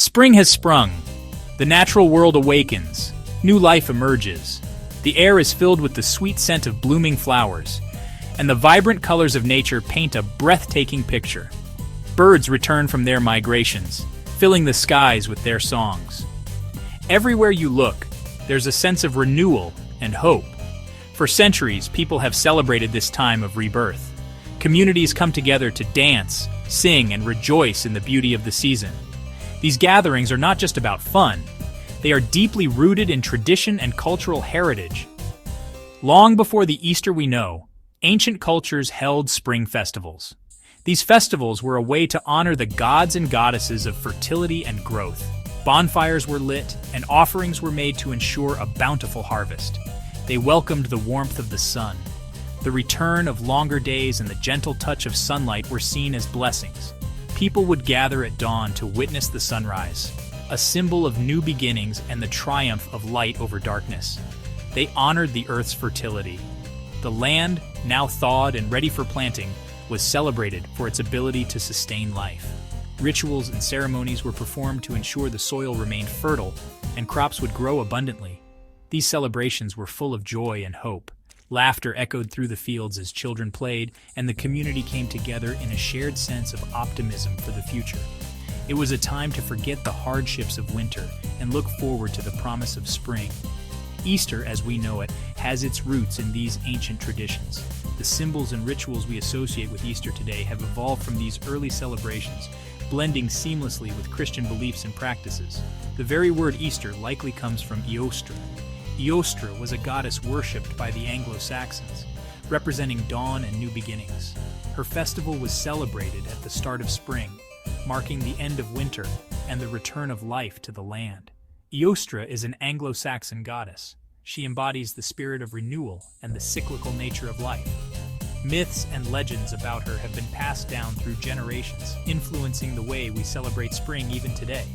Spring has sprung. The natural world awakens. New life emerges. The air is filled with the sweet scent of blooming flowers, and the vibrant colors of nature paint a breathtaking picture. Birds return from their migrations, filling the skies with their songs. Everywhere you look, there's a sense of renewal and hope. For centuries, people have celebrated this time of rebirth. Communities come together to dance, sing, and rejoice in the beauty of the season. These gatherings are not just about fun. They are deeply rooted in tradition and cultural heritage. Long before the Easter we know, ancient cultures held spring festivals. These festivals were a way to honor the gods and goddesses of fertility and growth. Bonfires were lit, and offerings were made to ensure a bountiful harvest. They welcomed the warmth of the sun. The return of longer days and the gentle touch of sunlight were seen as blessings. People would gather at dawn to witness the sunrise, a symbol of new beginnings and the triumph of light over darkness. They honored the earth's fertility. The land, now thawed and ready for planting, was celebrated for its ability to sustain life. Rituals and ceremonies were performed to ensure the soil remained fertile and crops would grow abundantly. These celebrations were full of joy and hope. Laughter echoed through the fields as children played, and the community came together in a shared sense of optimism for the future. It was a time to forget the hardships of winter and look forward to the promise of spring. Easter, as we know it, has its roots in these ancient traditions. The symbols and rituals we associate with Easter today have evolved from these early celebrations, blending seamlessly with Christian beliefs and practices. The very word Easter likely comes from Ēostre. Ēostre was a goddess worshipped by the Anglo-Saxons, representing dawn and new beginnings. Her festival was celebrated at the start of spring, marking the end of winter and the return of life to the land. Ēostre is an Anglo-Saxon goddess. She embodies the spirit of renewal and the cyclical nature of life. Myths and legends about her have been passed down through generations, influencing the way we celebrate spring even today.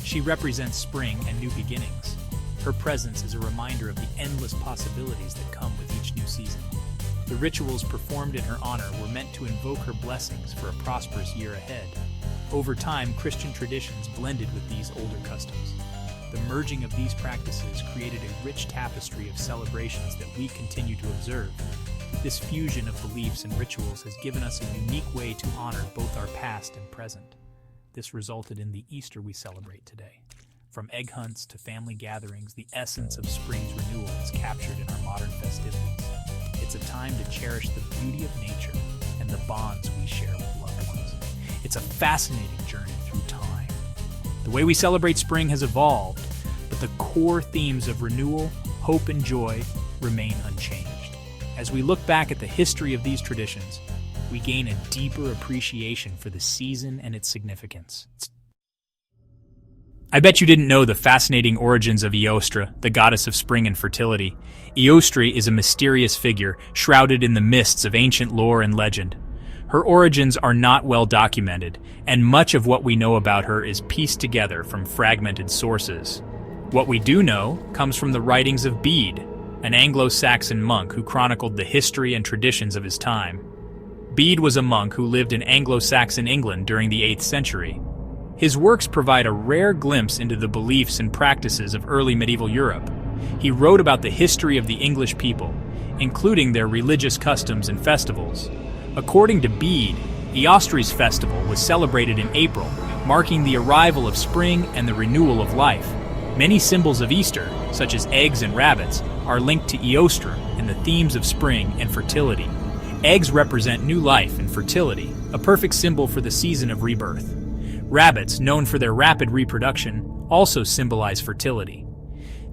She represents spring and new beginnings. Her presence is a reminder of the endless possibilities that come with each new season. The rituals performed in her honor were meant to invoke her blessings for a prosperous year ahead. Over time, Christian traditions blended with these older customs. The merging of these practices created a rich tapestry of celebrations that we continue to observe. This fusion of beliefs and rituals has given us a unique way to honor both our past and present. This resulted in the Easter we celebrate today. From egg hunts to family gatherings, the essence of spring's renewal is captured in our modern festivities. It's a time to cherish the beauty of nature and the bonds we share with loved ones. It's a fascinating journey through time. The way we celebrate spring has evolved, but the core themes of renewal, hope, and joy remain unchanged. As we look back at the history of these traditions, we gain a deeper appreciation for the season and its significance. I bet you didn't know the fascinating origins of Ēostre, the goddess of spring and fertility. Ēostre is a mysterious figure, shrouded in the mists of ancient lore and legend. Her origins are not well documented, and much of what we know about her is pieced together from fragmented sources. What we do know comes from the writings of Bede, an Anglo-Saxon monk who chronicled the history and traditions of his time. Bede was a monk who lived in Anglo-Saxon England during the 8th century. His works provide a rare glimpse into the beliefs and practices of early medieval Europe. He wrote about the history of the English people, including their religious customs and festivals. According to Bede, Ēostre's festival was celebrated in April, marking the arrival of spring and the renewal of life. Many symbols of Easter, such as eggs and rabbits, are linked to Ēostre and the themes of spring and fertility. Eggs represent new life and fertility, a perfect symbol for the season of rebirth. Rabbits, known for their rapid reproduction, also symbolize fertility.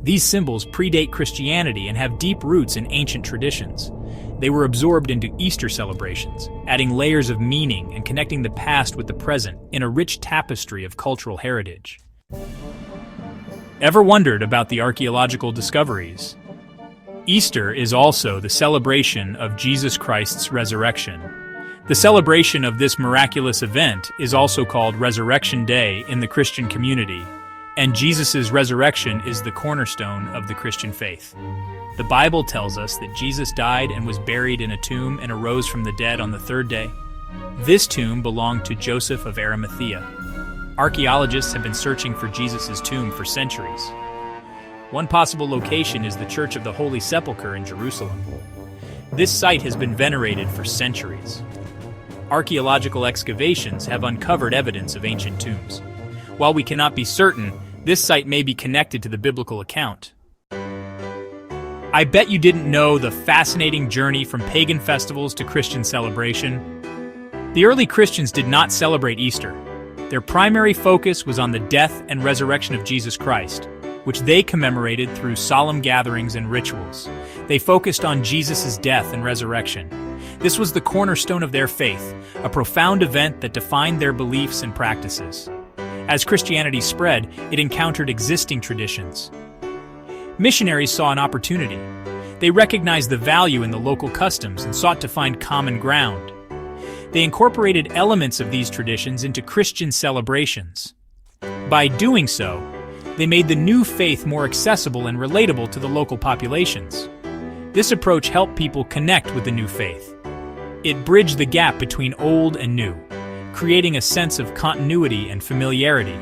These symbols predate Christianity and have deep roots in ancient traditions. They were absorbed into Easter celebrations, adding layers of meaning and connecting the past with the present in a rich tapestry of cultural heritage. Ever wondered about the archaeological discoveries? Easter is also the celebration of Jesus Christ's resurrection. The celebration of this miraculous event is also called Resurrection Day in the Christian community, and Jesus' resurrection is the cornerstone of the Christian faith. The Bible tells us that Jesus died and was buried in a tomb and arose from the dead on the third day. This tomb belonged to Joseph of Arimathea. Archaeologists have been searching for Jesus' tomb for centuries. One possible location is the Church of the Holy Sepulchre in Jerusalem. This site has been venerated for centuries. Archaeological excavations have uncovered evidence of ancient tombs. While we cannot be certain, this site may be connected to the biblical account. I bet you didn't know the fascinating journey from pagan festivals to Christian celebration. The early Christians did not celebrate Easter. Their primary focus was on the death and resurrection of Jesus Christ, which they commemorated through solemn gatherings and rituals. They focused on Jesus' death and resurrection. This was the cornerstone of their faith, a profound event that defined their beliefs and practices. As Christianity spread, it encountered existing traditions. Missionaries saw an opportunity. They recognized the value in the local customs and sought to find common ground. They incorporated elements of these traditions into Christian celebrations. By doing so, they made the new faith more accessible and relatable to the local populations. This approach helped people connect with the new faith. It bridged the gap between old and new, creating a sense of continuity and familiarity.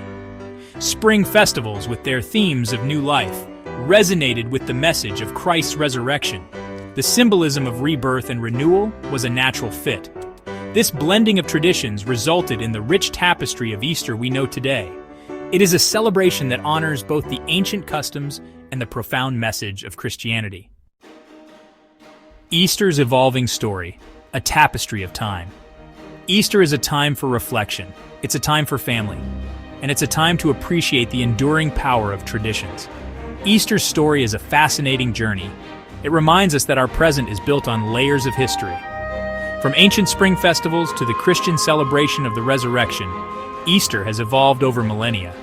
Spring festivals, with their themes of new life, resonated with the message of Christ's resurrection. The symbolism of rebirth and renewal was a natural fit. This blending of traditions resulted in the rich tapestry of Easter we know today. It is a celebration that honors both the ancient customs and the profound message of Christianity. Easter's evolving story, a tapestry of time. Easter is a time for reflection, it's a time for family, and it's a time to appreciate the enduring power of traditions. Easter's story is a fascinating journey. It reminds us that our present is built on layers of history. From ancient spring festivals to the Christian celebration of the resurrection, Easter has evolved over millennia.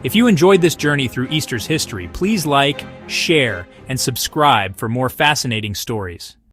If you enjoyed this journey through Easter's history, please like, share, and subscribe for more fascinating stories.